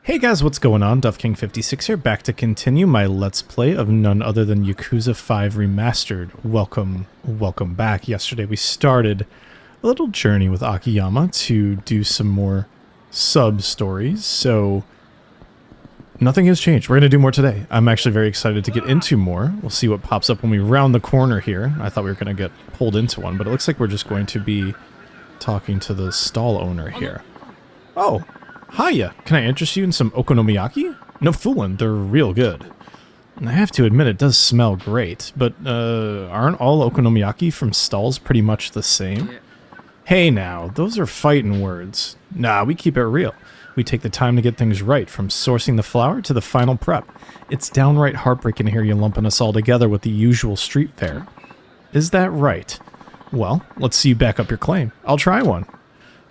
Hey guys, what's going on? DuffKing56 here, back to continue my Let's Play of none other than Yakuza 5 Remastered. Welcome back. Yesterday we started a little journey with Akiyama to do some more sub-stories, so nothing has changed. We're going to do more today. I'm actually very excited to get into more. We'll see what pops up when we round the corner here. I thought we were going to get pulled into one, but it looks like we're just going to be talking to the stall owner here. Oh! Hiya, can I interest you in some okonomiyaki? No foolin', they're real good. And I have to admit it does smell great, but aren't all okonomiyaki from stalls pretty much the same? Hey now, those are fighting words. Nah, we keep it real. We take the time to get things right, from sourcing the flour to the final prep. It's downright heartbreaking to hear you lumping us all together with the usual street fare. Is that right? Well, let's see you back up your claim. I'll try one.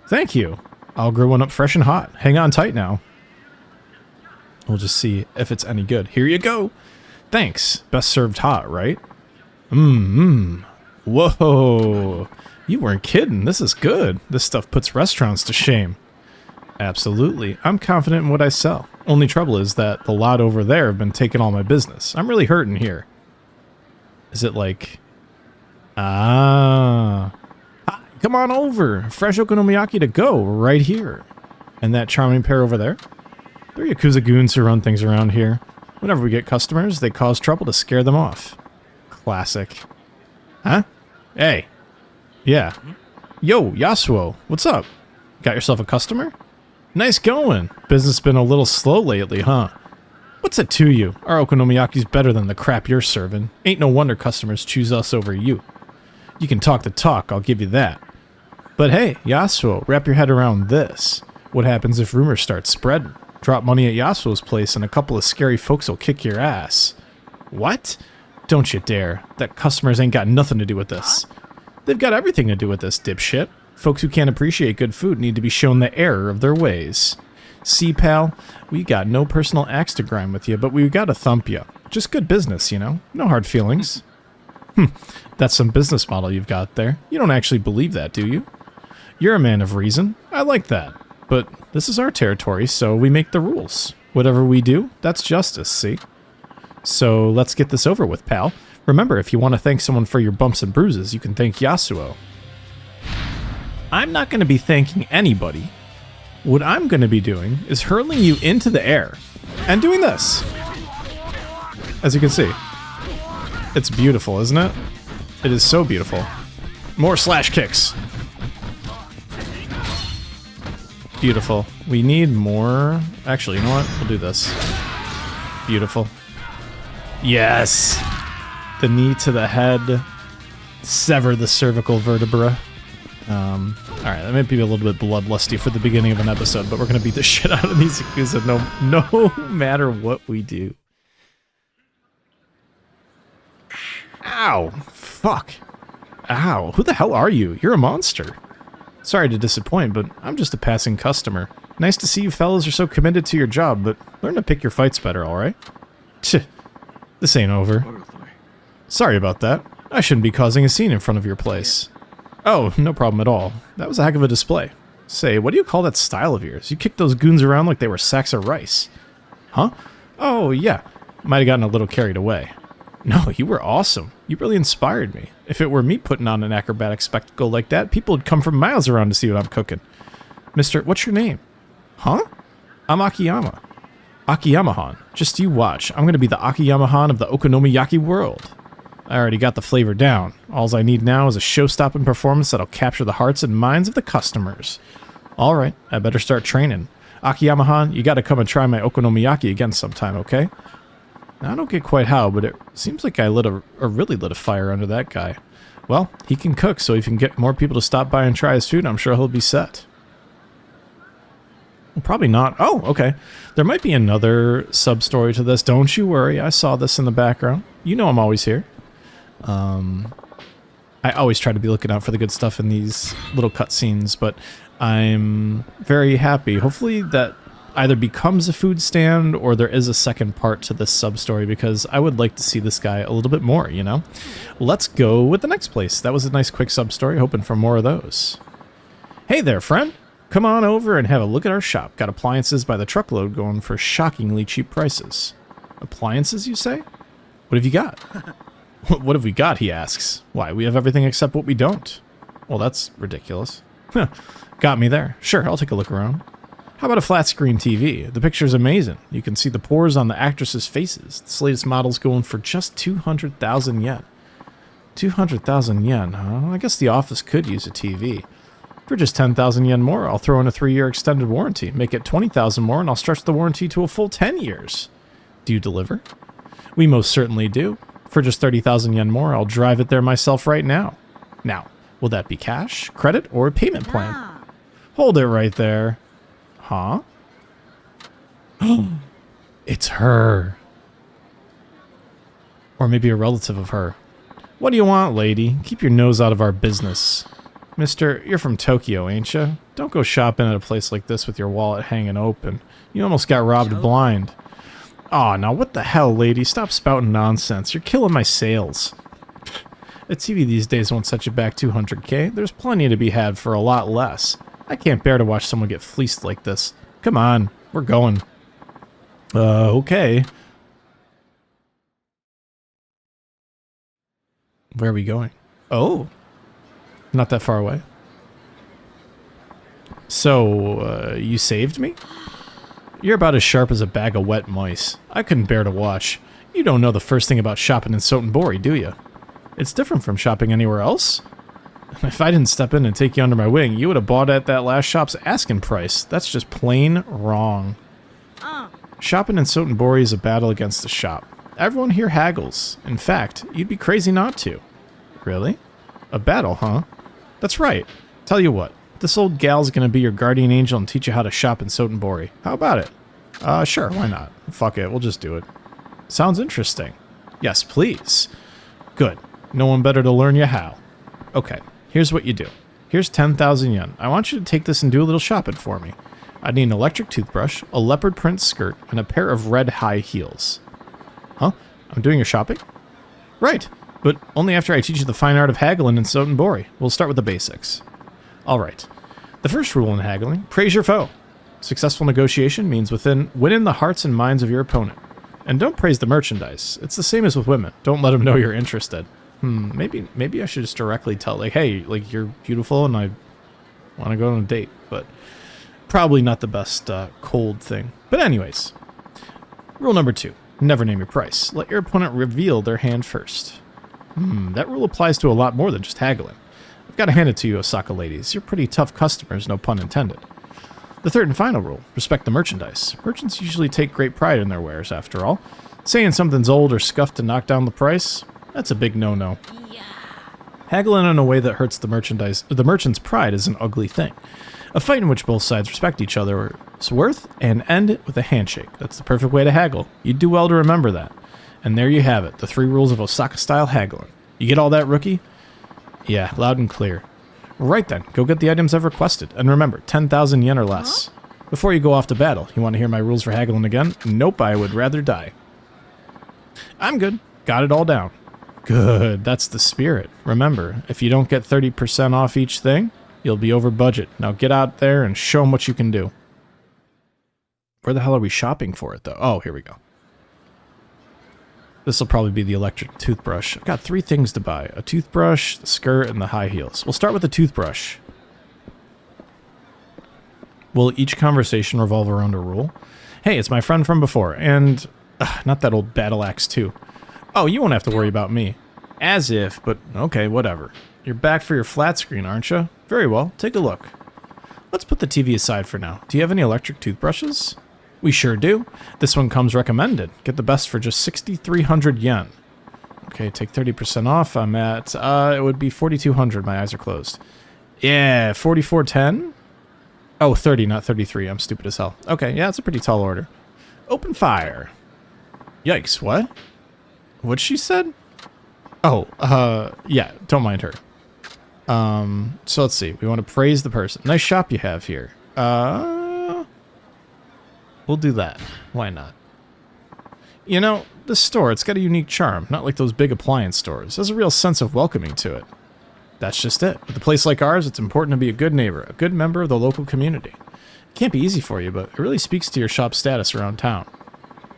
Thank you. I'll grow one up fresh and hot. Hang on tight now. We'll just see if it's any good. Here you go. Thanks. Best served hot, right? Whoa. You weren't kidding. This is good. This stuff puts restaurants to shame. Absolutely. I'm confident in what I sell. Only trouble is that the lot over there have been taking all my business. I'm really hurting here. Is it like... Come on over. Fresh okonomiyaki to go, right here. And that charming pair over there? They're Yakuza goons who run things around here. Whenever we get customers, they cause trouble to scare them off. Classic. Huh? Hey. Yeah. Yo, Yasuo, what's up? Got yourself a customer? Nice going. Business been a little slow lately, huh? What's it to you? Our okonomiyaki's better than the crap you're serving. Ain't no wonder customers choose us over you. You can talk the talk, I'll give you that. But hey, Yasuo, wrap your head around this. What happens if rumors start spreading? Drop money at Yasuo's place and a couple of scary folks will kick your ass. What? Don't you dare. That customers ain't got nothing to do with this. They've got everything to do with this, dipshit. Folks who can't appreciate good food need to be shown the error of their ways. See, pal, we got no personal axe to grind with you, but we gotta thump you. Just good business, you know? No hard feelings. That's some business model you've got there. You don't actually believe that, do you? You're a man of reason. I like that. But this is our territory, so we make the rules. Whatever we do, that's justice, see? So let's get this over with, pal. Remember, if you want to thank someone for your bumps and bruises, you can thank Yasuo. I'm not going to be thanking anybody. What I'm going to be doing is hurling you into the air and doing this. As you can see. It's beautiful, isn't it? It is so beautiful. More slash kicks. Beautiful. We need more... Actually, you know what? We'll do this. Beautiful. Yes! The knee to the head. Sever the cervical vertebra. Alright, that might be a little bit bloodlusty for the beginning of an episode, but we're gonna beat the shit out of these Yakuza no matter what we do. Ow! Fuck. Ow. Who the hell are you? You're a monster. Sorry to disappoint, but I'm just a passing customer. Nice to see you fellas are so committed to your job, but learn to pick your fights better, alright? Tch. This ain't over. Sorry about that. I shouldn't be causing a scene in front of your place. Oh, no problem at all. That was a heck of a display. Say, what do you call that style of yours? You kicked those goons around like they were sacks of rice. Huh? Oh, yeah. Might have gotten a little carried away. No, you were awesome. You really inspired me. If it were me putting on an acrobatic spectacle like that, people would come from miles around to see what I'm cooking. Mister, what's your name? Huh? I'm Akiyama. Akiyama-han. Just you watch. I'm going to be the Akiyama-han of the okonomiyaki world. I already got the flavor down. All I need now is a show-stopping performance that'll capture the hearts and minds of the customers. Alright, I better start training. Akiyama-han, you gotta come and try my okonomiyaki again sometime, okay? Now, I don't get quite how, but it seems like I really lit a fire under that guy. Well, he can cook, so if he can get more people to stop by and try his food, I'm sure he'll be set. Well, probably not. Oh, okay. There might be another sub-story to this. Don't you worry, I saw this in the background. You know I'm always here. I always try to be looking out for the good stuff in these little cutscenes, but I'm very happy. Hopefully that either becomes a food stand or there is a second part to this sub-story, because I would like to see this guy a little bit more, you know? Let's go with the next place. That was a nice quick sub-story, hoping for more of those. Hey there, friend. Come on over and have a look at our shop. Got appliances by the truckload going for shockingly cheap prices. Appliances, you say? What have you got? What have we got, he asks. Why, we have everything except what we don't. Well, that's ridiculous. Got me there. Sure, I'll take a look around. How about a flat screen TV? The picture's amazing. You can see the pores on the actresses' faces. This latest model's going for just 200,000 yen. 200,000 yen, huh? I guess the office could use a TV. For just 10,000 yen more, I'll throw in a 3-year extended warranty. Make it 20,000 more, and I'll stretch the warranty to a full 10 years. Do you deliver? We most certainly do. For just 30,000 yen more, I'll drive it there myself right now. Now, will that be cash, credit, or a payment plan? Hold it right there. Huh? It's her. Or maybe a relative of her. What do you want, lady? Keep your nose out of our business. Mister, you're from Tokyo, ain't ya? Don't go shopping at a place like this with your wallet hanging open. You almost got robbed blind. Aw, now what the hell, lady? Stop spouting nonsense. You're killing my sales. A TV these days won't set you back 200K. There's plenty to be had for a lot less. I can't bear to watch someone get fleeced like this. Come on, we're going. Okay. Where are we going? Oh. Not that far away. So, you saved me? You're about as sharp as a bag of wet mice. I couldn't bear to watch. You don't know the first thing about shopping in Sotenbori, do you? It's different from shopping anywhere else. If I didn't step in and take you under my wing, you would have bought at that last shop's asking price. That's just plain wrong. Shopping in Sotenbori is a battle against the shop. Everyone here haggles. In fact, you'd be crazy not to. Really? A battle, huh? That's right. Tell you what, this old gal's gonna be your guardian angel and teach you how to shop in Sotenbori. How about it? Sure, why not? Fuck it, we'll just do it. Sounds interesting. Yes, please. Good. No one better to learn you how. Okay, here's what you do. Here's 10,000 yen. I want you to take this and do a little shopping for me. I need an electric toothbrush, a leopard print skirt, and a pair of red high heels. Huh? I'm doing your shopping? Right. But only after I teach you the fine art of haggling in Sotenbori. We'll start with the basics. Alright. The first rule in haggling, praise your foe. Successful negotiation means winning the hearts and minds of your opponent. And don't praise the merchandise. It's the same as with women. Don't let them know you're interested. Maybe I should just directly tell, like, hey, like, you're beautiful and I want to go on a date. But probably not the best cold thing. But anyways. Rule number 2. Never name your price. Let your opponent reveal their hand first. That rule applies to a lot more than just haggling. I've got to hand it to you, Osaka ladies. You're pretty tough customers, no pun intended. The third and final rule, respect the merchandise. Merchants usually take great pride in their wares, after all. Saying something's old or scuffed to knock down the price, that's a big no-no. Yeah. Haggling in a way that hurts the merchant's pride is an ugly thing. A fight in which both sides respect each other's worth and end with a handshake. That's the perfect way to haggle. You'd do well to remember that. And there you have it, the 3 rules of Osaka-style haggling. You get all that, rookie? Yeah, loud and clear. Right then, go get the items I've requested. And remember, 10,000 yen or less. Before you go off to battle, you want to hear my rules for haggling again? Nope, I would rather die. I'm good. Got it all down. Good, that's the spirit. Remember, if you don't get 30% off each thing, you'll be over budget. Now get out there and show them what you can do. Where the hell are we shopping for it, though? Oh, here we go. This will probably be the electric toothbrush. I've got 3 things to buy. A toothbrush, the skirt, and the high heels. We'll start with the toothbrush. Will each conversation revolve around a rule? Hey, it's my friend from before, and... not that old battle axe, too. Oh, you won't have to worry about me. As if, but okay, whatever. You're back for your flat screen, aren't you? Very well, take a look. Let's put the TV aside for now. Do you have any electric toothbrushes? We sure do. This one comes recommended. Get the best for just 6,300 yen. Okay, take 30% off. I'm at, it would be 4,200. My eyes are closed. Yeah, 4,410? Oh, 30, not 33. I'm stupid as hell. Okay, yeah, it's a pretty tall order. Open fire. Yikes, what? What she said? Oh, yeah, don't mind her. So let's see. We want to praise the person. Nice shop you have here. We'll do that. Why not? You know, this store, it's got a unique charm. Not like those big appliance stores. There's a real sense of welcoming to it. That's just it. With a place like ours, it's important to be a good neighbor, a good member of the local community. It can't be easy for you, but it really speaks to your shop's status around town.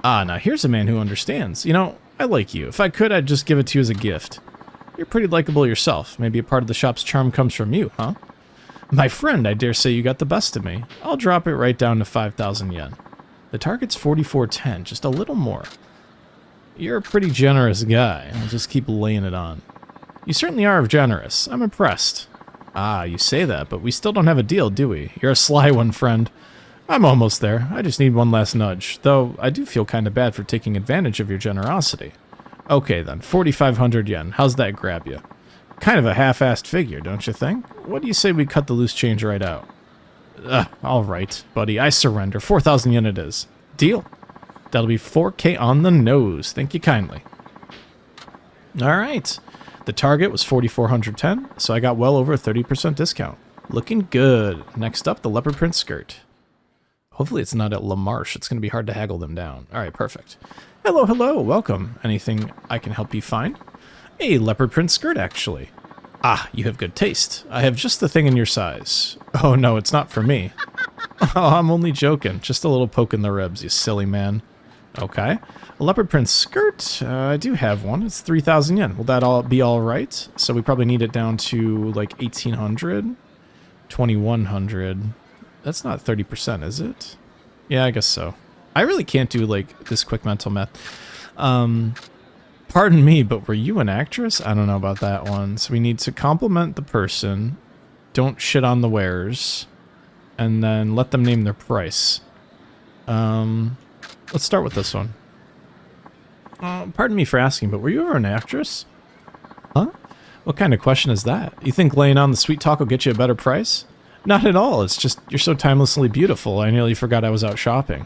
Ah, now here's a man who understands. You know, I like you. If I could, I'd just give it to you as a gift. You're pretty likable yourself. Maybe a part of the shop's charm comes from you, huh? My friend, I dare say you got the best of me. I'll drop it right down to 5,000 yen. The target's 4410, just a little more. You're a pretty generous guy. I'll just keep laying it on. You certainly are generous. I'm impressed. Ah, you say that, but we still don't have a deal, do we? You're a sly one, friend. I'm almost there. I just need one last nudge, though I do feel kind of bad for taking advantage of your generosity. Okay then, 4,500 yen. How's that grab you? Kind of a half-assed figure, don't you think? What do you say we cut the loose change right out? All right, buddy, I surrender. 4,000 yen it is. Deal. That'll be 4K on the nose. Thank you kindly. All right. The target was 4,410, so I got well over a 30% discount. Looking good. Next up, the leopard print skirt. Hopefully it's not at La Marche. It's going to be hard to haggle them down. All right, perfect. Hello, hello. Welcome. Anything I can help you find? A leopard print skirt, actually. Ah, you have good taste. I have just the thing in your size. Oh, no, it's not for me. Oh, I'm only joking. Just a little poke in the ribs, you silly man. Okay. A leopard print skirt. I do have one. It's 3,000 yen. Will that all be all right? So we probably need it down to like 1,800, 2,100. That's not 30%, is it? Yeah, I guess so. I really can't do like this quick mental math. Pardon me, but were you an actress? I don't know about that one. So we need to compliment the person. Don't shit on the wares. And then let them name their price. Let's start with this one. Pardon me for asking, but were you ever an actress? Huh? What kind of question is that? You think laying on the sweet talk will get you a better price? Not at all. It's just you're so timelessly beautiful. I nearly forgot I was out shopping.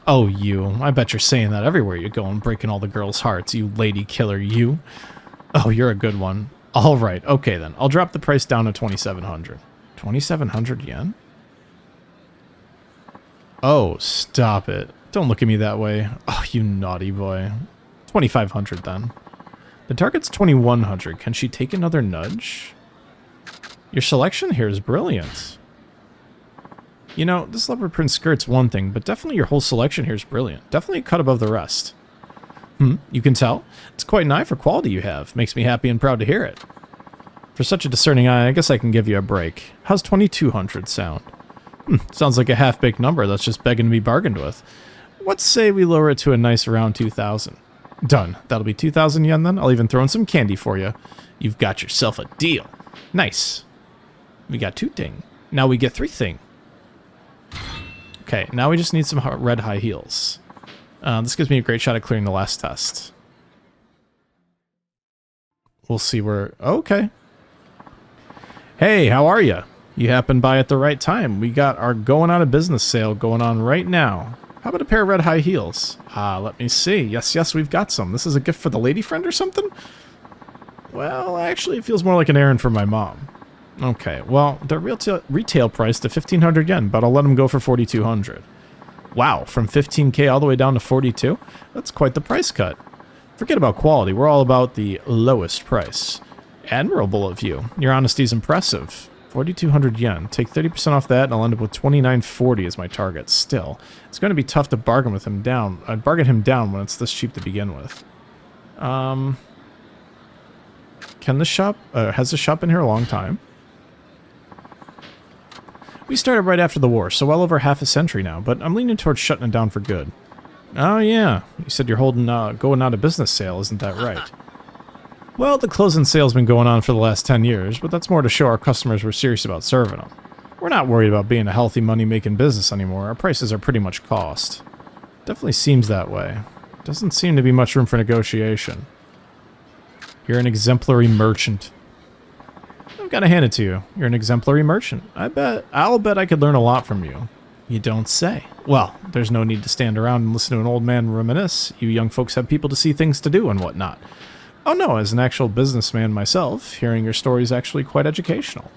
Oh, you. I bet you're saying that everywhere you go and breaking all the girls' hearts, you lady killer, you. Oh, you're a good one. All right. Okay, then. I'll drop the price down to 2,700. 2,700 yen? Oh, stop it. Don't look at me that way. Oh, you naughty boy. 2,500 then. The target's 2,100. Can she take another nudge? Your selection here is brilliant. You know, this leopard print skirt's one thing, but definitely your whole selection here is brilliant. Definitely a cut above the rest. You can tell? It's quite an eye for quality you have. Makes me happy and proud to hear it. For such a discerning eye, I guess I can give you a break. How's 2,200 sound? Sounds like a half-baked number that's just begging to be bargained with. Let's say we lower it to a nice round 2,000. Done. That'll be 2,000 yen then. I'll even throw in some candy for you. You've got yourself a deal. Nice. We got 2 thing. Now we get 3 thing. Okay, now we just need some red high heels. This gives me a great shot at clearing the last test. We'll see where... Okay. Hey, how are you? You happened by at the right time. We got our going out of business sale going on right now. How about a pair of red high heels? Let me see. Yes, we've got some. This is a gift for the lady friend or something? Well, actually, it feels more like an errand for my mom. Okay, well, they're retail price to 1,500 yen, but I'll let them go for 4,200. Wow, from 15K all the way down to 42? That's quite the price cut. Forget about quality. We're all about the lowest price. Admirable of you. Your honesty's impressive. 4,200 yen. Take 30% off that, and I'll end up with 2,940 as my target. Still, it's going to be tough to bargain with him down. I'd bargain him down when it's this cheap to begin with. Can the shop... has the shop been here a long time? We started right after the war, so well over half a century now, but I'm leaning towards shutting it down for good. Oh yeah, you said you're holding going out of business sale, isn't that right? Well, the closing sale's been going on for the last 10 years, but that's more to show our customers we're serious about serving them. We're not worried about being a healthy money-making business anymore. Our prices are pretty much cost. Definitely seems that way. Doesn't seem to be much room for negotiation. You're an exemplary merchant. I've got to hand it to you. You're an exemplary merchant. I'll bet I could learn a lot from you. You don't say. Well, there's no need to stand around and listen to an old man reminisce. You young folks have people to see, things to do, and whatnot. Oh no, as an actual businessman myself, hearing your story is actually quite educational.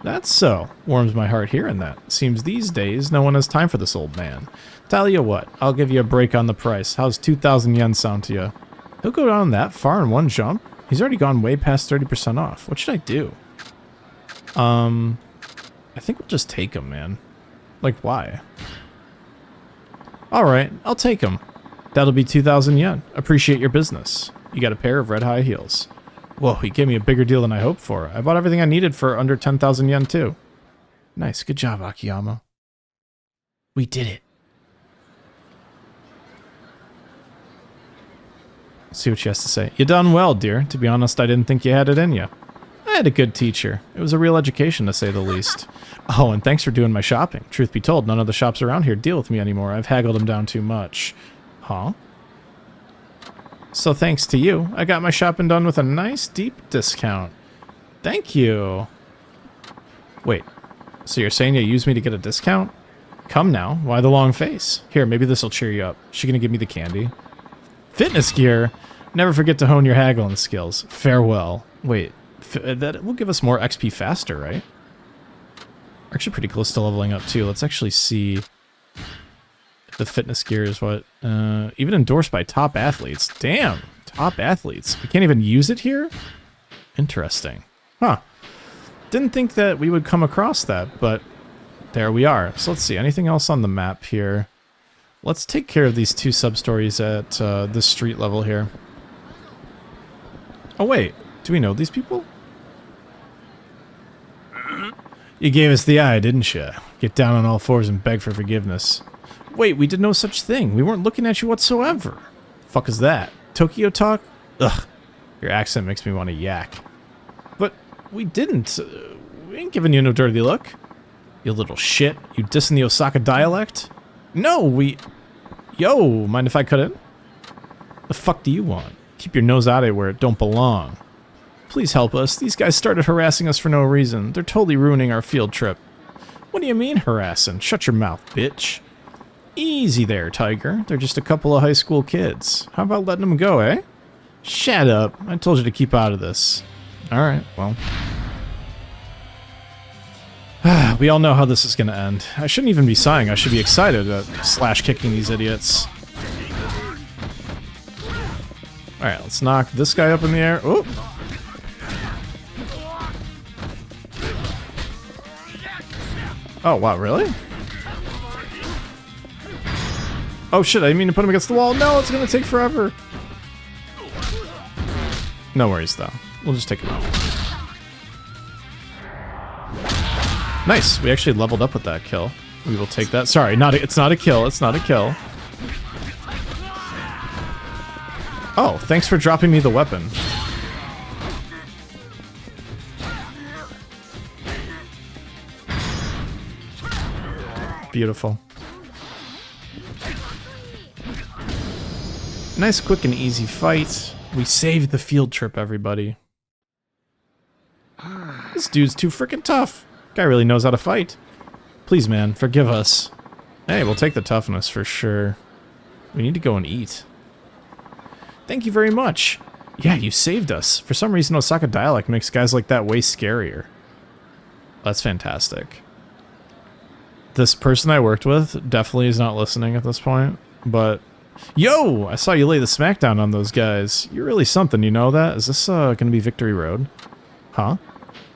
That's so. Warms my heart hearing that. Seems these days no one has time for this old man. Tell you what, I'll give you a break on the price. How's 2,000 yen sound to you? He'll go down that far in one jump? He's already gone way past 30% off. What should I do? I think we'll just take him, man. Like, why? Alright, I'll take him. That'll be 2,000 yen. Appreciate your business. You got a pair of red high heels. Whoa, he gave me a bigger deal than I hoped for. I bought everything I needed for under 10,000 yen, too. Nice, good job, Akiyama. We did it. Let's see what she has to say. You done well, dear. To be honest, I didn't think you had it in you. I had a good teacher. It was a real education, to say the least. Oh, and thanks for doing my shopping. Truth be told, none of the shops around here deal with me anymore. I've haggled them down too much. Huh? So thanks to you, I got my shopping done with a nice, deep discount. Thank you. Wait, so you're saying you used me to get a discount? Come now, why the long face? Here, maybe this'll cheer you up. She gonna give me the candy? Fitness gear? Never forget to hone your haggling skills. Farewell. Wait, that will give us more XP faster, right? We're actually pretty close to leveling up too. Let's actually see if the fitness gear is what... even endorsed by top athletes. Damn, top athletes. We can't even use it here? Interesting. Huh. Didn't think that we would come across that, but there we are. So let's see, anything else on the map here? Let's take care of these two sub-stories at this street level here. Oh wait, do we know these people? You gave us the eye, didn't you? Get down on all fours and beg for forgiveness. Wait, we did no such thing. We weren't looking at you whatsoever. Fuck is that? Tokyo talk? Ugh, your accent makes me want to yak. But we didn't. We ain't giving you no dirty look. You little shit. You dissing the Osaka dialect? No, we... Yo, mind if I cut in? The fuck do you want? Keep your nose out of where it don't belong. Please help us. These guys started harassing us for no reason. They're totally ruining our field trip. What do you mean harassing? Shut your mouth, bitch. Easy there, Tiger. They're just a couple of high school kids. How about letting them go, eh? Shut up. I told you to keep out of this. Alright, well... we all know how this is going to end. I shouldn't even be sighing. I should be excited at slash-kicking these idiots. Alright, let's knock this guy up in the air. Oh! Oh, wow, really? Oh shit, I didn't mean to put him against the wall. No, it's going to take forever. No worries, though. We'll just take him out. Nice, we actually leveled up with that kill. We will take that. Sorry, it's not a kill, it's not a kill. Oh, thanks for dropping me the weapon. Beautiful. Nice, quick, and easy fight. We saved the field trip, everybody. This dude's too freaking tough. Guy really knows how to fight. Please, man, forgive us. Hey, we'll take the toughness for sure. We need to go and eat. Thank you very much. Yeah, you saved us. For some reason, Osaka dialect makes guys like that way scarier. That's fantastic. This person I worked with definitely is not listening at this point, but... Yo! I saw you lay the smackdown on those guys. You're really something, you know that? Is this gonna be Victory Road? Huh?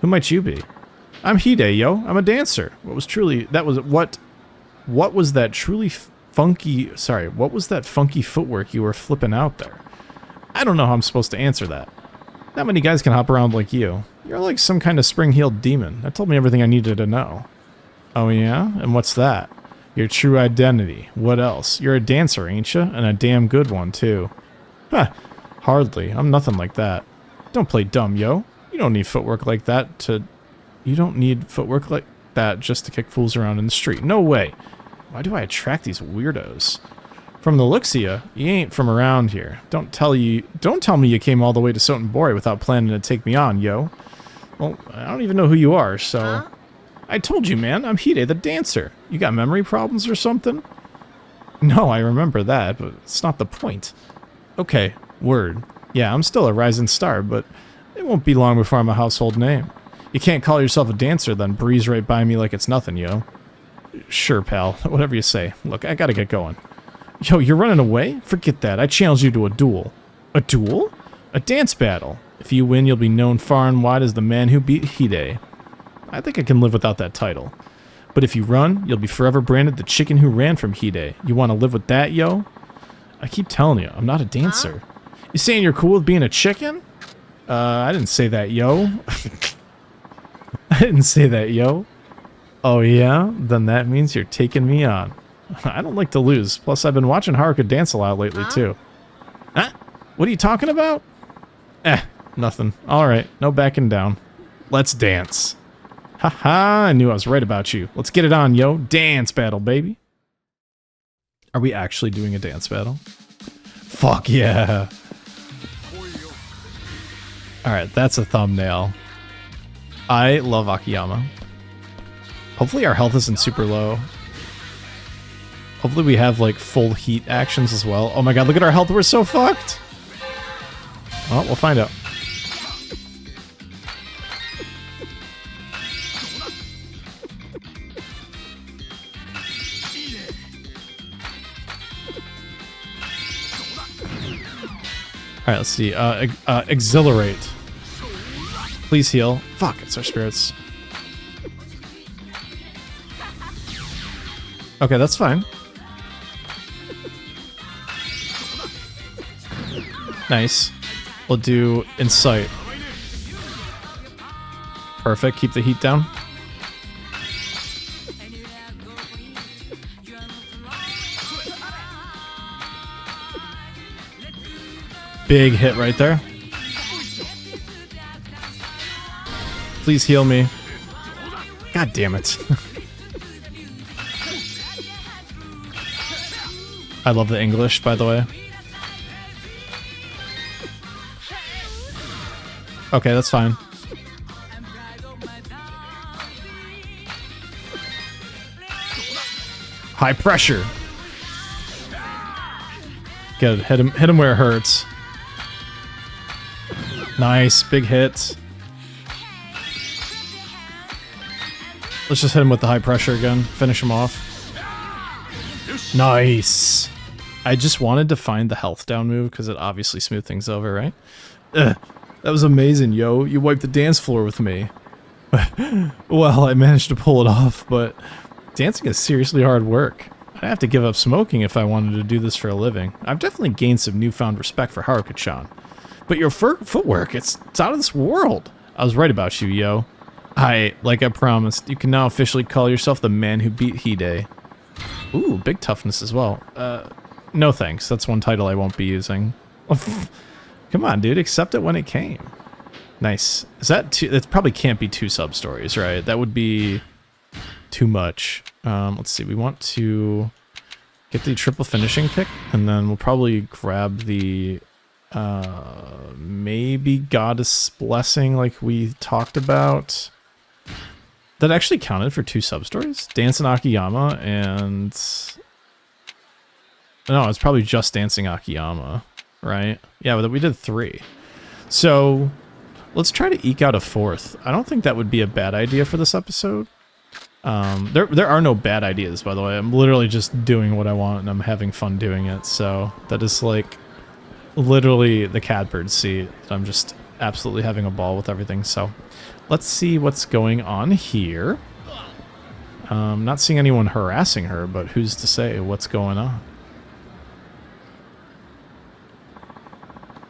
Who might you be? I'm Hide, yo. I'm a dancer. What was that truly funky... Sorry, what was that funky footwork you were flipping out there? I don't know how I'm supposed to answer that. Not many guys can hop around like you. You're like some kind of spring-heeled demon. That told me everything I needed to know. Oh yeah? And what's that? Your true identity. What else? You're a dancer, ain't you? And a damn good one, too. Huh. Hardly. I'm nothing like that. Don't play dumb, yo. You don't need footwork like that to... You don't need footwork like that just to kick fools around in the street. No way. Why do I attract these weirdos? From the looks of you, you ain't from around here. Don't tell me you came all the way to Sotenbori without planning to take me on, yo. Well, I don't even know who you are, so... Huh? I told you, man. I'm Hide, the dancer. You got memory problems or something? No, I remember that, but it's not the point. Okay, word. Yeah, I'm still a rising star, but it won't be long before I'm a household name. You can't call yourself a dancer, then breeze right by me like it's nothing, yo. Sure, pal. Whatever you say. Look, I gotta get going. Yo, you're running away? Forget that. I challenge you to a duel. A duel? A dance battle. If you win, you'll be known far and wide as the man who beat Hide. I think I can live without that title. But if you run, you'll be forever branded the chicken who ran from Hide. You want to live with that, yo? I keep telling you, I'm not a dancer. You saying you're cool with being a chicken? I didn't say that, yo. I didn't say that, yo. Oh, yeah? Then that means you're taking me on. I don't like to lose. Plus, I've been watching Haruka dance a lot lately, too. Huh? What are you talking about? Nothing. Alright, no backing down. Let's dance. Haha, I knew I was right about you. Let's get it on, yo. Dance battle, baby. Are we actually doing a dance battle? Fuck yeah. Alright, that's a thumbnail. I love Akiyama. Hopefully our health isn't super low. Hopefully we have, like, full heat actions as well. Oh my god, look at our health. We're so fucked. Well, we'll find out. Alright, let's see. Exhilarate. Please heal. Fuck, it's our spirits. Okay, that's fine. Nice. We'll do Insight. Perfect. Keep the heat down. Big hit right there. Please heal me. God damn it. I love the English, by the way. Okay, that's fine. High pressure. Good. Hit him where it hurts. Nice, big hit. Let's just hit him with the high pressure again. Finish him off. Nice. I just wanted to find the health down move because it obviously smoothed things over, right? Ugh, that was amazing, yo. You wiped the dance floor with me. Well, I managed to pull it off, but dancing is seriously hard work. I'd have to give up smoking if I wanted to do this for a living. I've definitely gained some newfound respect for Haruka-chan. But your footwork, it's out of this world. I was right about you, yo. Like I promised, you can now officially call yourself the man who beat Hide. Ooh, big toughness as well. No thanks. That's one title I won't be using. Come on, dude. Accept it when it came. Nice. Is that two? That probably can't be 2 sub-stories, right? That would be too much. Let's see. We want to get the triple finishing pick, and then we'll probably grab the maybe Goddess Blessing like we talked about. That actually counted for 2 sub-stories? Dance and Akiyama and... No, it's probably just Dancing Akiyama, right? Yeah, but we did 3. So, let's try to eke out a 4th. I don't think that would be a bad idea for this episode. There are no bad ideas, by the way. I'm literally just doing what I want, and I'm having fun doing it. So, that is like literally the catbird seat. I'm just absolutely having a ball with everything. So, let's see what's going on here. Not seeing anyone harassing her, but who's to say what's going on?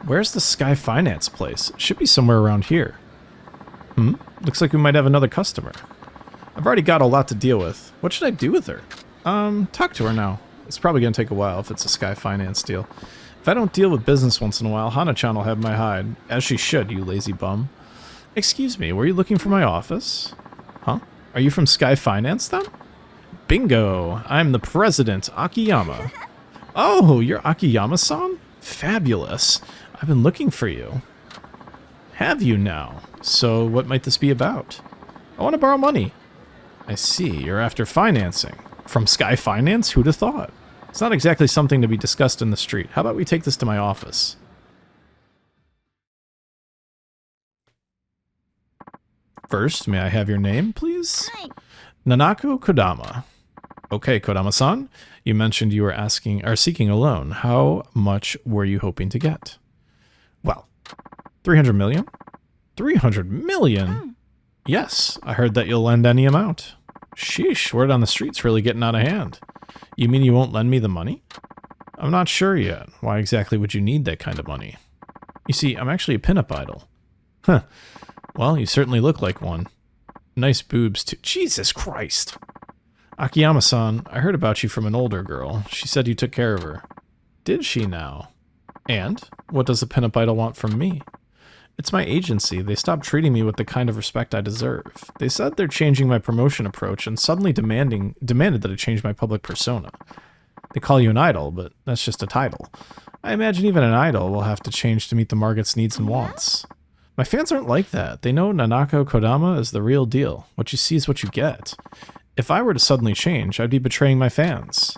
Where's the Sky Finance place? It should be somewhere around here. Looks like we might have another customer. I've already got a lot to deal with. What should I do with her? Talk to her now. It's probably gonna take a while if it's a Sky Finance deal. If I don't deal with business once in a while, Hana-chan will have my hide. As she should, you lazy bum. Excuse me, were you looking for my office? Huh? Are you from Sky Finance then? Bingo! I'm the president, Akiyama. Oh, you're Akiyama-san? Fabulous. I've been looking for you. Have you now? So what might this be about? I want to borrow money. I see, you're after financing. From Sky Finance? Who'd have thought? It's not exactly something to be discussed in the street. How about we take this to my office? First, may I have your name, please? Hi. Nanako Kodama. Okay, Kodama-san. You mentioned you were seeking a loan. How much were you hoping to get? Well, 300 million? 300 million? Yes, I heard that you'll lend any amount. Sheesh, word on the street's really getting out of hand. You mean you won't lend me the money? I'm not sure yet. Why exactly would you need that kind of money? You see, I'm actually a pinup idol. Huh. Well, you certainly look like one. Nice boobs, too. Jesus Christ! Akiyama-san, I heard about you from an older girl. She said you took care of her. Did she now? And? What does a pinup idol want from me? It's my agency. They stopped treating me with the kind of respect I deserve. They said they're changing my promotion approach and suddenly demanded that I change my public persona. They call you an idol, but that's just a title. I imagine even an idol will have to change to meet the market's needs and wants. My fans aren't like that. They know Nanako Kodama is the real deal. What you see is what you get. If I were to suddenly change, I'd be betraying my fans.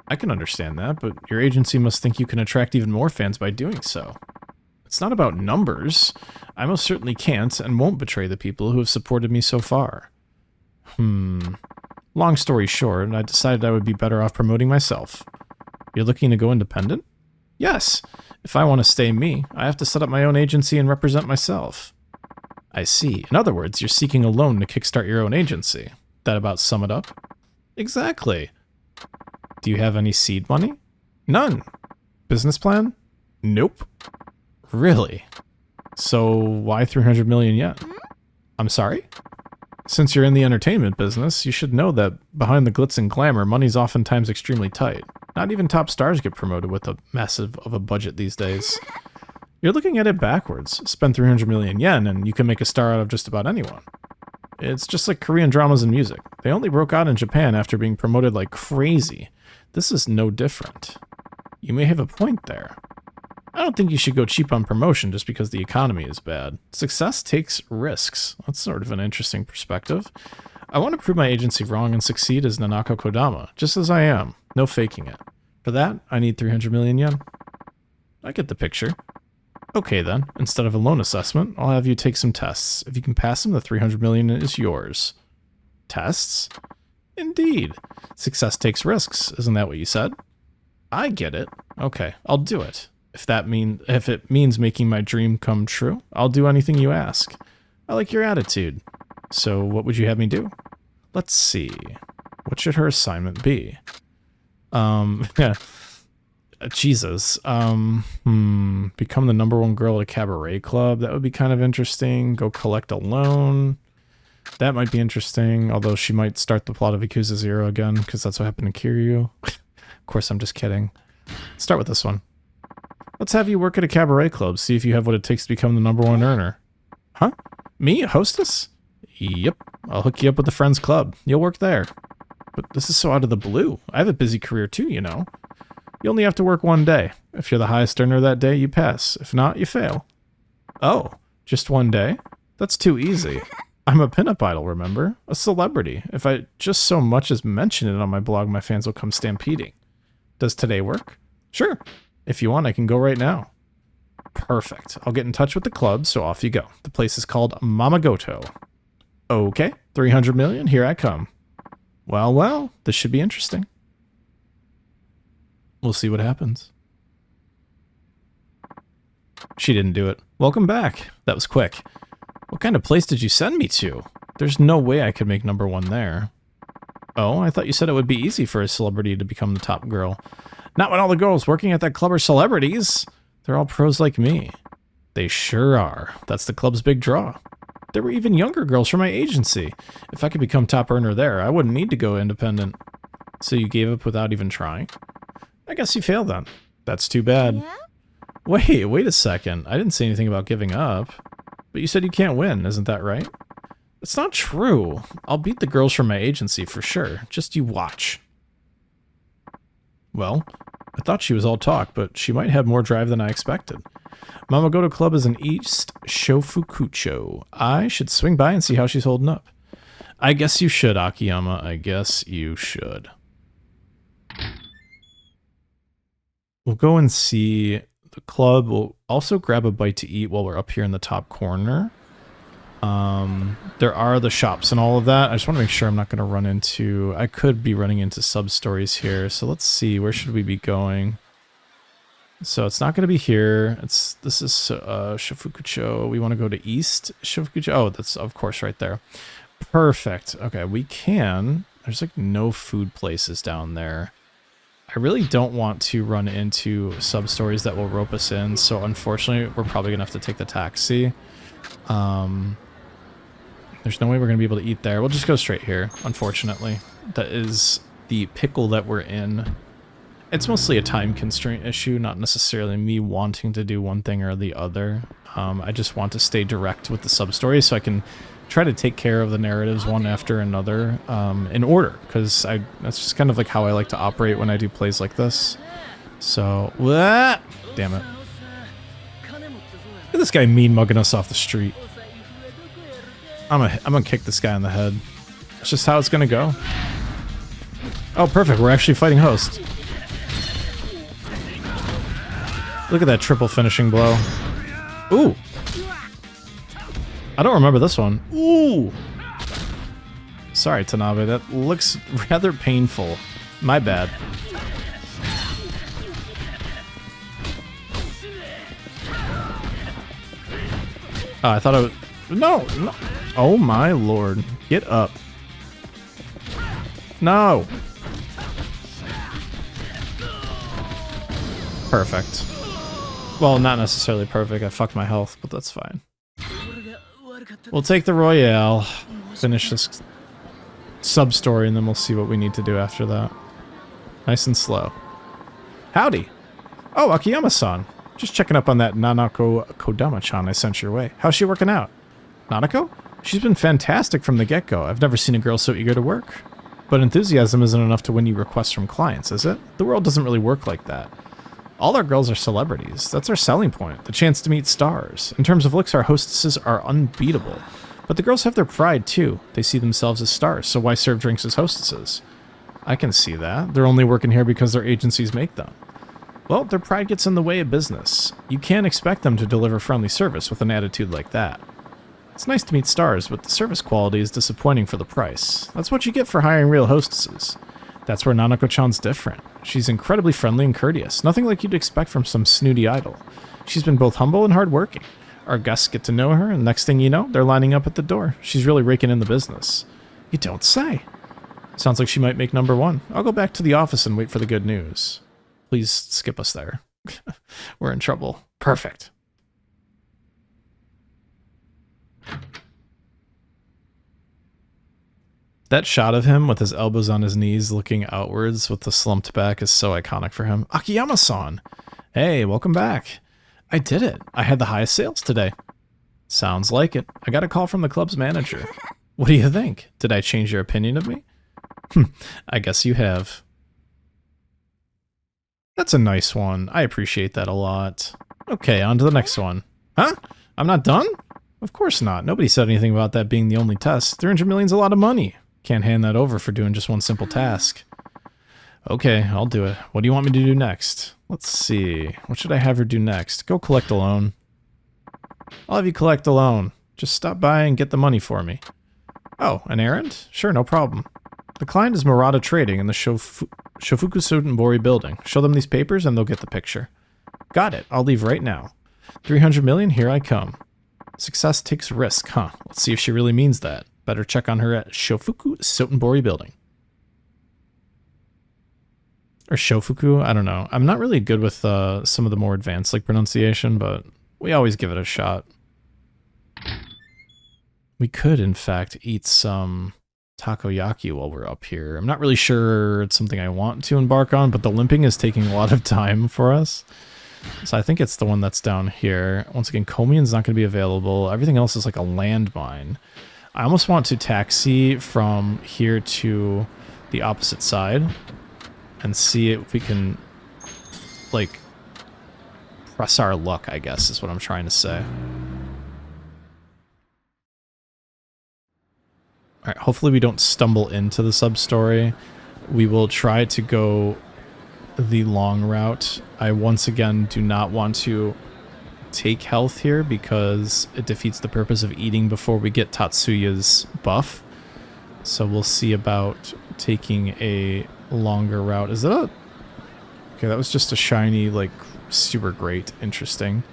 I can understand that, but your agency must think you can attract even more fans by doing so. It's not about numbers. I most certainly can't and won't betray the people who have supported me so far. Long story short, I decided I would be better off promoting myself. You're looking to go independent? Yes. If I want to stay me, I have to set up my own agency and represent myself. I see. In other words, you're seeking a loan to kickstart your own agency. That about sum it up? Exactly. Do you have any seed money? None. Business plan? Nope. Really? So why 300 million yen? I'm sorry? Since you're in the entertainment business, you should know that behind the glitz and glamour, money's oftentimes extremely tight. Not even top stars get promoted with a massive of a budget these days. You're looking at it backwards. Spend 300 million yen and you can make a star out of just about anyone. It's just like Korean dramas and music. They only broke out in Japan after being promoted like crazy. This is no different. You may have a point there. I don't think you should go cheap on promotion just because the economy is bad. Success takes risks. That's sort of an interesting perspective. I want to prove my agency wrong and succeed as Nanako Kodama, just as I am. No faking it. For that, I need 300 million yen. I get the picture. Okay then, instead of a loan assessment, I'll have you take some tests. If you can pass them, the 300 million is yours. Tests? Indeed. Success takes risks, isn't that what you said? I get it. Okay, I'll do it. If it means making my dream come true, I'll do anything you ask. I like your attitude. So what would you have me do? Let's see. What should her assignment be? Yeah. Jesus. Become the #1 girl at a cabaret club. That would be kind of interesting. Go collect a loan. That might be interesting, although she might start the plot of Yakuza 0 again, because that's what happened to Kiryu. Of course, I'm just kidding. Start with this one. Let's have you work at a cabaret club, see if you have what it takes to become the #1 earner. Huh? Me, a hostess? Yep, I'll hook you up with the Friends Club. You'll work there. But this is so out of the blue. I have a busy career too, you know. You only have to work one day. If you're the highest earner that day, you pass. If not, you fail. Oh, just one day? That's too easy. I'm a pinup idol, remember? A celebrity. If I just so much as mention it on my blog, my fans will come stampeding. Does today work? Sure. If you want, I can go right now. Perfect. I'll get in touch with the club, so off you go. The place is called Mamagoto. Okay, 300 million, here I come. Well, well, this should be interesting. We'll see what happens. She didn't do it. Welcome back. That was quick. What kind of place did you send me to? There's no way I could make #1 there. Oh, I thought you said it would be easy for a celebrity to become the top girl. Not when all the girls working at that club are celebrities. They're all pros like me. They sure are. That's the club's big draw. There were even younger girls from my agency. If I could become top earner there, I wouldn't need to go independent. So you gave up without even trying? I guess you failed then. That's too bad. Yeah? Wait a second. I didn't say anything about giving up. But you said you can't win, isn't that right? It's not true. I'll beat the girls from my agency for sure. Just you watch. Well, I thought she was all talk, but she might have more drive than I expected. Mamagoto Club is in East Shofukucho. I should swing by and see how she's holding up. I guess you should, Akiyama. I guess you should. We'll go and see the club. We'll also grab a bite to eat while we're up here in the top corner. There are the shops and all of that. I just want to make sure I'm not going to run into... I could be running into sub-stories here. So let's see. Where should we be going? So it's not going to be here. This is Shifukucho. We want to go to East Shifukucho. Oh, that's of course right there. Perfect. Okay, we can. There's like no food places down there. I really don't want to run into sub-stories that will rope us in, so unfortunately we're probably going to have to take the taxi. There's no way we're going to be able to eat there. We'll just go straight here, unfortunately. That is the pickle that we're in. It's mostly a time constraint issue, not necessarily me wanting to do one thing or the other. I just want to stay direct with the sub-story so I can try to take care of the narratives one after another in order, because that's just kind of like how I like to operate when I do plays like this. So, damn it. Look at this guy mean mugging us off the street. I'm gonna kick this guy in the head. That's just how it's gonna go. Oh, perfect. We're actually fighting host. Look at that triple finishing blow. Ooh. I don't remember this one. Ooh. Sorry, Tanabe. That looks rather painful. My bad. Oh, I thought I was... No, no. Oh my lord. Get up. No. Perfect. Well, not necessarily perfect. I fucked my health, but that's fine. We'll take the Royale, finish this sub-story, and then we'll see what we need to do after that. Nice and slow. Howdy. Oh, Akiyama-san. Just checking up on that Nanako Kodama-chan I sent your way. How's she working out? Nanako? She's been fantastic from the get-go. I've never seen a girl so eager to work. But enthusiasm isn't enough to win you requests from clients, is it? The world doesn't really work like that. All our girls are celebrities. That's our selling point, the chance to meet stars. In terms of looks, our hostesses are unbeatable. But the girls have their pride, too. They see themselves as stars, so why serve drinks as hostesses? I can see that. They're only working here because their agencies make them. Well, their pride gets in the way of business. You can't expect them to deliver friendly service with an attitude like that. It's nice to meet stars, but the service quality is disappointing for the price. That's what you get for hiring real hostesses. That's where Nanako-chan's different. She's incredibly friendly and courteous, nothing like you'd expect from some snooty idol. She's been both humble and hardworking. Our guests get to know her, and next thing you know, they're lining up at the door. She's really raking in the business. You don't say. Sounds like she might make number one. I'll go back to the office and wait for the good news. Please skip us there. We're in trouble. Perfect. That shot of him with his elbows on his knees looking outwards with the slumped back is so iconic for him. Akiyama-san! Hey, welcome back. I did it. I had the highest sales today. Sounds like it. I got a call from the club's manager. What do you think? Did I change your opinion of me? I guess you have. That's a nice one. I appreciate that a lot. Okay, on to the next one. Huh? I'm not done? Of course not. Nobody said anything about that being the only test. 300 million's a lot of money. Can't hand that over for doing just one simple task. Okay, I'll do it. What do you want me to do next? Let's see. What should I have her do next? Go collect a loan. I'll have you collect a loan. Just stop by and get the money for me. Oh, an errand? Sure, no problem. The client is Murata Trading in the Shofuku Sotenbori building. Show them these papers and they'll get the picture. Got it. I'll leave right now. 300 million, here I come. Success takes risk, huh? Let's see if she really means that. Better check on her at Shofuku Sotenbori building. Or Shofuku, I don't know. I'm not really good with some of the more advanced like pronunciation, but we always give it a shot. We could, in fact, eat some takoyaki while we're up here. I'm not really sure it's something I want to embark on, but the limping is taking a lot of time for us. So I think it's the one that's down here. Once again, Komian's not going to be available. Everything else is like a landmine. I almost want to taxi from here to the opposite side and see if we can, like, press our luck, I guess, is what I'm trying to say. Alright, hopefully we don't stumble into the sub-story. We will try to go the long route. I once again do not want to take health here because it defeats the purpose of eating before we get Tatsuya's buff. So we'll see about taking a longer route. Is that a Okay, that was just a shiny, like, super great. Interesting.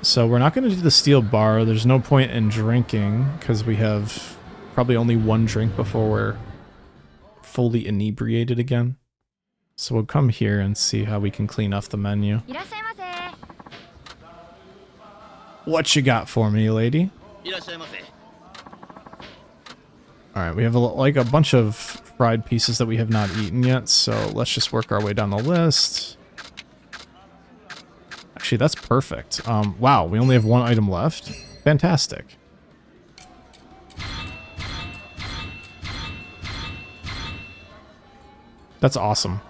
So we're not going to do the steel bar. There's no point in drinking, because we have probably only one drink before we're fully inebriated again. So we'll come here and see how we can clean off the menu. What you got for me, lady? Alright, we have like a bunch of fried pieces that we have not eaten yet, so let's just work our way down the list. Actually, that's perfect. Wow, we only have one item left. Fantastic. That's awesome.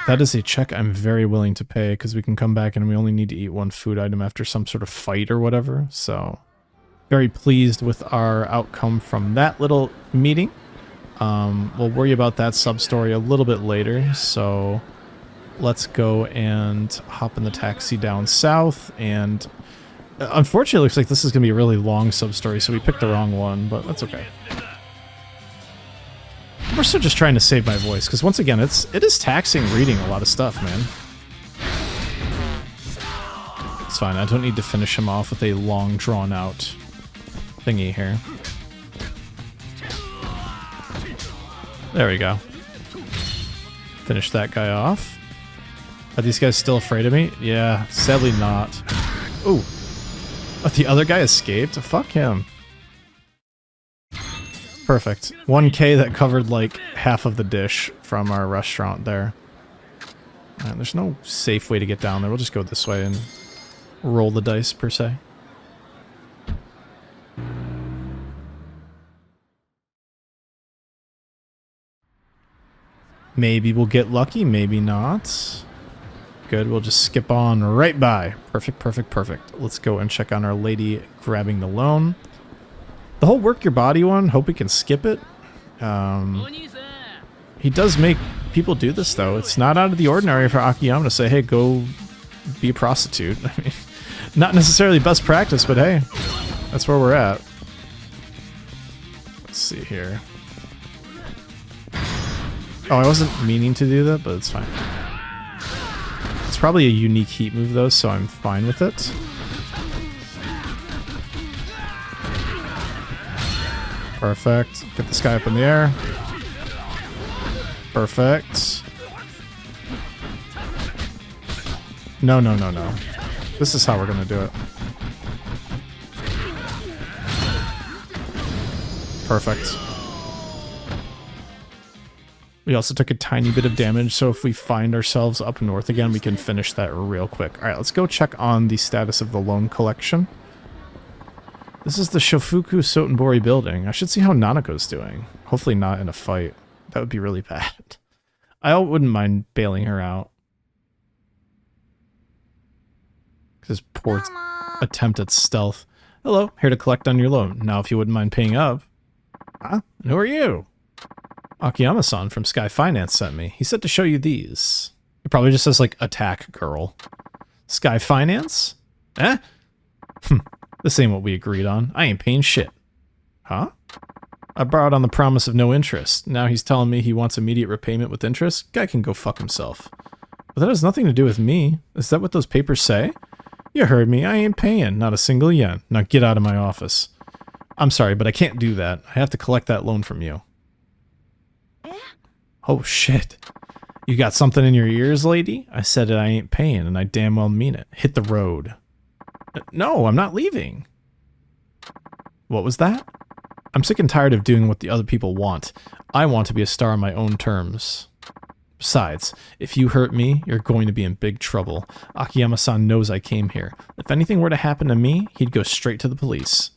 That is a check I'm very willing to pay, because we can come back and we only need to eat one food item after some sort of fight or whatever, so... Very pleased with our outcome from that little meeting. We'll worry about that sub-story a little bit later, so... Let's go and hop in the taxi down south, and... Unfortunately, it looks like this is going to be a really long sub-story, so we picked the wrong one, but that's okay. We're still just trying to save my voice, because once again, it is taxing reading a lot of stuff, man. It's fine, I don't need to finish him off with a long, drawn-out thingy here. There we go. Finish that guy off. Are these guys still afraid of me? Yeah, sadly not. Ooh. Oh, the other guy escaped? Fuck him. Perfect. 1K that covered like half of the dish from our restaurant there. There's no safe way to get down there. We'll just go this way and roll the dice, per se. Maybe we'll get lucky, maybe not. Good, we'll just skip on right by. Perfect, perfect, perfect. Let's go and check on our lady grabbing the loan. The whole work your body one, hope we can skip it. He does make people do this, though. It's not out of the ordinary for Akiyama to say, hey, go be a prostitute. I mean, not necessarily best practice, but hey, that's where we're at. Let's see here. Oh, I wasn't meaning to do that, but it's fine. It's probably a unique heat move, though, so I'm fine with it. Perfect. Get this guy up in the air. Perfect. No, no, no, no. This is how we're gonna do it. Perfect. We also took a tiny bit of damage, so if we find ourselves up north again, we can finish that real quick. Alright, let's go check on the status of the loan collection. This is the Shofuku Sotenbori building. I should see how Nanako's doing. Hopefully not in a fight. That would be really bad. I wouldn't mind bailing her out. This poor attempt at stealth. Hello, here to collect on your loan. Now if you wouldn't mind paying up. Huh? And who are you? Akiyama-san from Sky Finance sent me. He said to show you these. It probably just says, like, attack girl. Sky Finance? Eh? This ain't what we agreed on. I ain't paying shit. Huh? I borrowed on the promise of no interest. Now he's telling me he wants immediate repayment with interest? Guy can go fuck himself. But that has nothing to do with me. Is that what those papers say? You heard me. I ain't paying. Not a single yen. Now get out of my office. I'm sorry, but I can't do that. I have to collect that loan from you. Oh, shit. You got something in your ears, lady? I said it, I ain't paying, and I damn well mean it. Hit the road. No, I'm not leaving. What was that? I'm sick and tired of doing what the other people want. I want to be a star on my own terms. Besides, if you hurt me, you're going to be in big trouble. Akiyama-san knows I came here. If anything were to happen to me, he'd go straight to the police.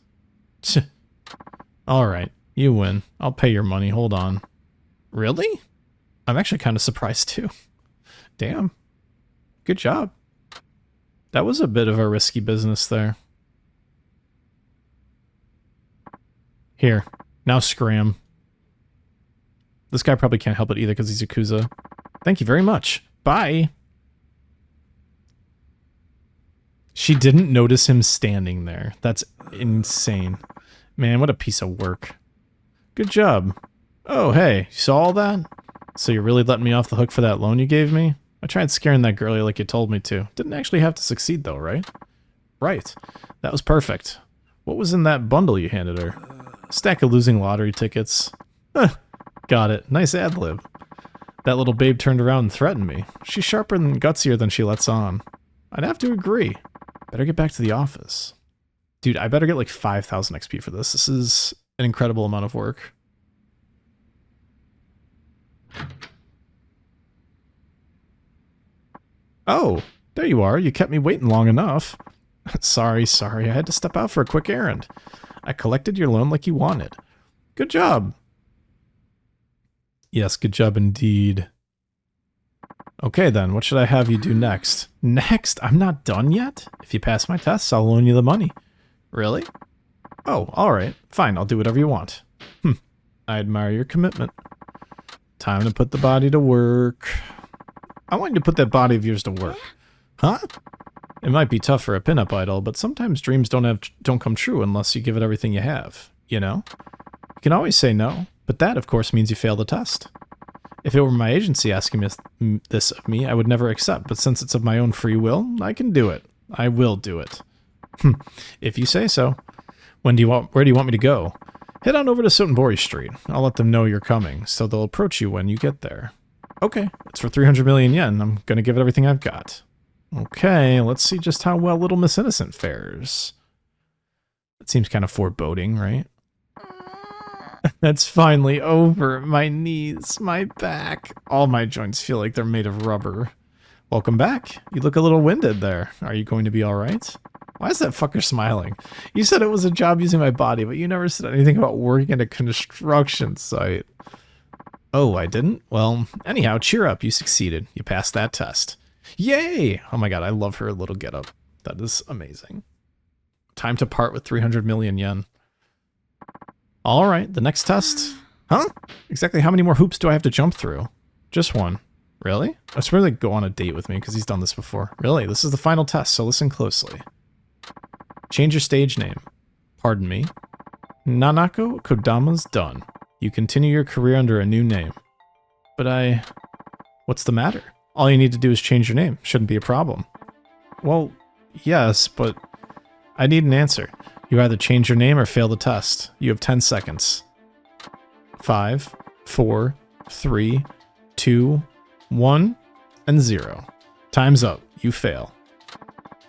Alright, you win. I'll pay your money, hold on. Really? I'm actually kind of surprised too. Damn. Good job. That was a bit of a risky business there. Here. Now scram. This guy probably can't help it either because he's Yakuza. Thank you very much. Bye. She didn't notice him standing there. That's insane. Man, what a piece of work. Good job. Oh, hey. You saw all that? So you're really letting me off the hook for that loan you gave me? I tried scaring that girlie like you told me to. Didn't actually have to succeed though, right? Right. That was perfect. What was in that bundle you handed her? A stack of losing lottery tickets. Got it. Nice ad-lib. That little babe turned around and threatened me. She's sharper and gutsier than she lets on. I'd have to agree. Better get back to the office. Dude, I better get like 5,000 XP for this. This is an incredible amount of work. Oh, there you are. You kept me waiting long enough. Sorry. I had to step out for a quick errand. I collected your loan like you wanted. Good job. Yes, good job indeed. Okay then, what should I have you do next? Next? I'm not done yet? If you pass my tests, I'll loan you the money. Really? Oh, alright. Fine, I'll do whatever you want. I admire your commitment. Time to put the body to work. I want you to put that body of yours to work. Huh? It might be tough for a pinup idol, but sometimes dreams don't come true unless you give it everything you have, you know? You can always say no, but that, of course, means you fail the test. If it were my agency asking this of me, I would never accept, but since it's of my own free will, I can do it. I will do it. If you say so. Where do you want me to go? Head on over to Sotenbori Street. I'll let them know you're coming, so they'll approach you when you get there. Okay, it's for 300 million yen. I'm gonna give it everything I've got. Okay, let's see just how well Little Miss Innocent fares. That seems kind of foreboding, right? That's finally over. My knees, my back. All my joints feel like they're made of rubber. Welcome back. You look a little winded there. Are you going to be alright? Why is that fucker smiling? You said it was a job using my body, but you never said anything about working at a construction site. Oh, I didn't? Well, anyhow, cheer up. You succeeded. You passed that test. Yay! Oh my god, I love her little getup. That is amazing. Time to part with 300 million yen. Alright, the next test. Huh? Exactly how many more hoops do I have to jump through? Just one. Really? I swear they go on a date with me because he's done this before. Really? This is the final test, so listen closely. Change your stage name. Pardon me. Nanako Kodama's done. You continue your career under a new name. But what's the matter? All you need to do is change your name. Shouldn't be a problem. Well, yes, but I need an answer. You either change your name or fail the test. You have 10 seconds. 5, 4, 3, 2, 1, and 0. Time's up. You fail.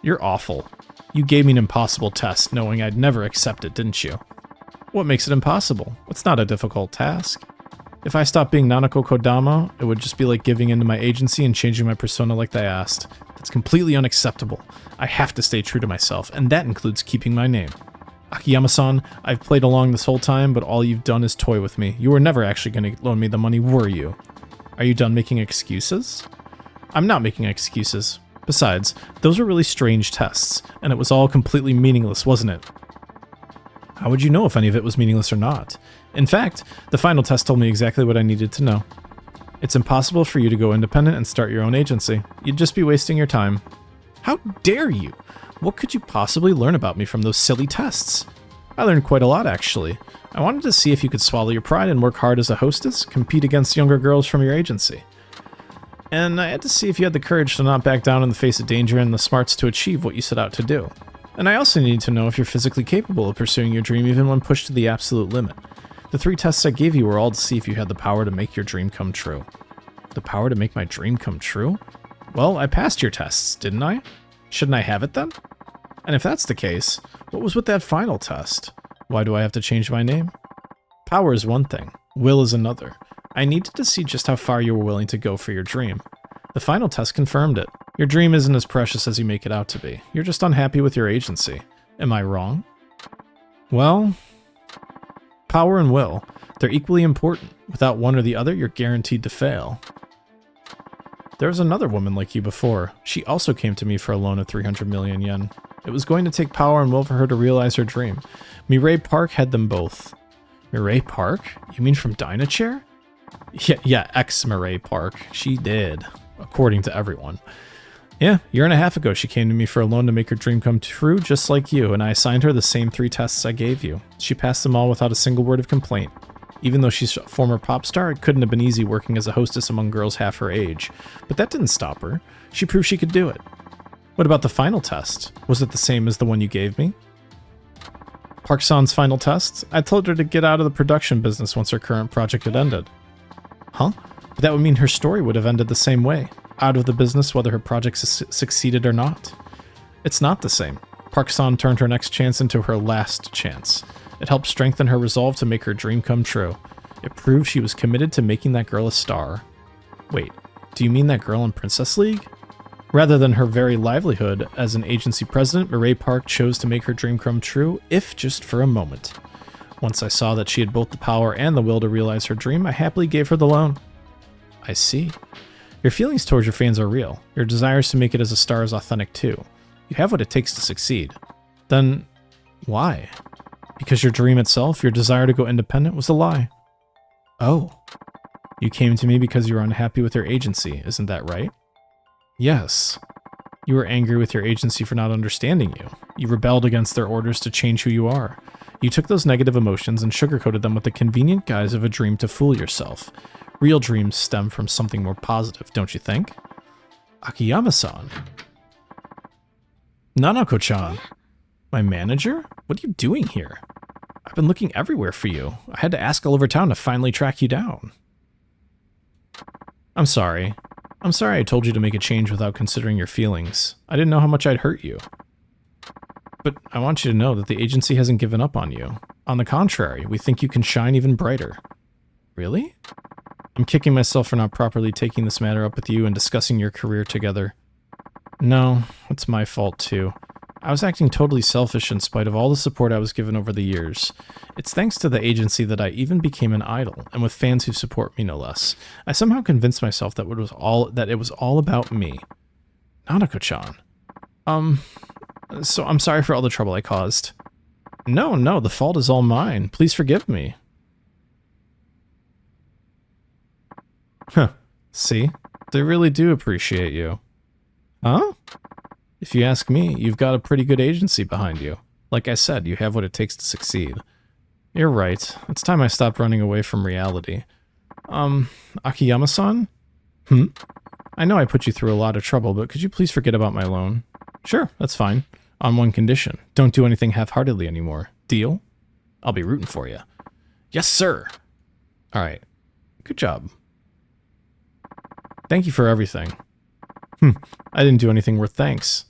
You're awful. You gave me an impossible test, knowing I'd never accept it, didn't you? What makes it impossible? It's not a difficult task. If I stopped being Nanako Kodama, it would just be like giving in to my agency and changing my persona like they asked. It's completely unacceptable. I have to stay true to myself, and that includes keeping my name. Akiyama-san, I've played along this whole time, but all you've done is toy with me. You were never actually going to loan me the money, were you? Are you done making excuses? I'm not making excuses. Besides, those were really strange tests, and it was all completely meaningless, wasn't it? How would you know if any of it was meaningless or not? In fact, the final test told me exactly what I needed to know. It's impossible for you to go independent and start your own agency. You'd just be wasting your time. How dare you? What could you possibly learn about me from those silly tests? I learned quite a lot, actually. I wanted to see if you could swallow your pride and work hard as a hostess, compete against younger girls from your agency. And I had to see if you had the courage to not back down in the face of danger and the smarts to achieve what you set out to do. And I also needed to know if you're physically capable of pursuing your dream even when pushed to the absolute limit. The 3 tests I gave you were all to see if you had the power to make your dream come true. The power to make my dream come true? Well, I passed your tests, didn't I? Shouldn't I have it then? And if that's the case, what was with that final test? Why do I have to change my name? Power is one thing, will is another. I needed to see just how far you were willing to go for your dream. The final test confirmed it. Your dream isn't as precious as you make it out to be. You're just unhappy with your agency. Am I wrong? Well, power and will, they're equally important. Without one or the other, you're guaranteed to fail. There was another woman like you before. She also came to me for a loan of 300 million yen. It was going to take power and will for her to realize her dream. Mireille Park had them both. Mireille Park? You mean from Dynachair? Yeah, ex-Mireille Park. She did, according to everyone. Yeah, a year and a half ago she came to me for a loan to make her dream come true, just like you, and I assigned her the same 3 tests I gave you. She passed them all without a single word of complaint. Even though she's a former pop star, it couldn't have been easy working as a hostess among girls half her age. But that didn't stop her. She proved she could do it. What about the final test? Was it the same as the one you gave me? Park-san's final test? I told her to get out of the production business once her current project had ended. Huh? But that would mean her story would have ended the same way. Out of the business whether her project succeeded or not. It's not the same. Park-san turned her next chance into her last chance. It helped strengthen her resolve to make her dream come true. It proved she was committed to making that girl a star. Wait, do you mean that girl in Princess League? Rather than her very livelihood as an agency president, Mireille Park chose to make her dream come true, if just for a moment. Once I saw that she had both the power and the will to realize her dream, I happily gave her the loan. I see. Your feelings towards your fans are real. Your desires to make it as a star is authentic too. You have what it takes to succeed. Then, why? Because your dream itself, your desire to go independent, was a lie. Oh. You came to me because you were unhappy with your agency, isn't that right? Yes. You were angry with your agency for not understanding you. You rebelled against their orders to change who you are. You took those negative emotions and sugarcoated them with the convenient guise of a dream to fool yourself. Real dreams stem from something more positive, don't you think? Akiyama-san. Nanako-chan. My manager? What are you doing here? I've been looking everywhere for you. I had to ask all over town to finally track you down. I'm sorry. I'm sorry I told you to make a change without considering your feelings. I didn't know how much I'd hurt you. But I want you to know that the agency hasn't given up on you. On the contrary, we think you can shine even brighter. Really? I'm kicking myself for not properly taking this matter up with you and discussing your career together. No, it's my fault too. I was acting totally selfish in spite of all the support I was given over the years. It's thanks to the agency that I even became an idol, and with fans who support me no less. I somehow convinced myself that it was all about me. Nanako-chan. So I'm sorry for all the trouble I caused. No, the fault is all mine. Please forgive me. Huh. See? They really do appreciate you. Huh? If you ask me, you've got a pretty good agency behind you. Like I said, you have what it takes to succeed. You're right. It's time I stopped running away from reality. Akiyama-san? I know I put you through a lot of trouble, but could you please forget about my loan? Sure, that's fine. On one condition. Don't do anything half-heartedly anymore. Deal? I'll be rooting for you. Yes, sir! Alright. Good job. Thank you for everything. I didn't do anything worth thanks.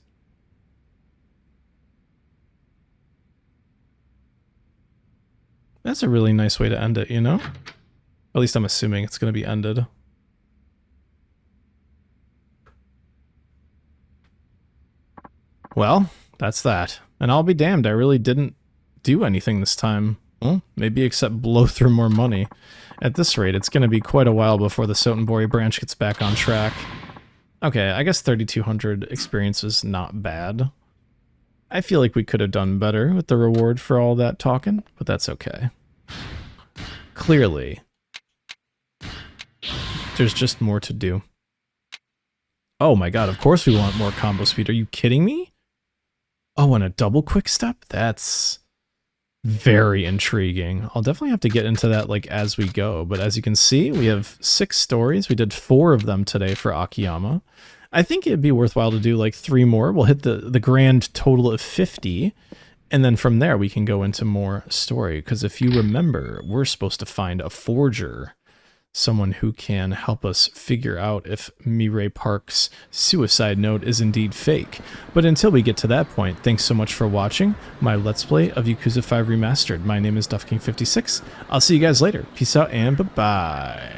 That's a really nice way to end it, you know? At least I'm assuming it's going to be ended. Well, that's that. And I'll be damned, I really didn't do anything this time. Well, maybe except blow through more money. At this rate, it's going to be quite a while before the Sotenbori branch gets back on track. Okay, I guess 3,200 experience is not bad. I feel like we could have done better with the reward for all that talking, but that's okay. Clearly, there's just more to do. Oh my god, of course we want more combo speed. Are you kidding me? Oh, and a double quick step? That's very intriguing. I'll definitely have to get into that like as we go, but as you can see, we have 6 stories. We did 4 of them today for Akiyama. I think it'd be worthwhile to do like 3 more. We'll hit the grand total of 50, and then from there we can go into more story, because if you remember, we're supposed to find a forger, someone who can help us figure out if Mireille Park's suicide note is indeed fake. But until we get to that point, thanks so much for watching my Let's Play of Yakuza 5 Remastered. My name is DuffKing56. I'll see you guys later. Peace out and bye-bye.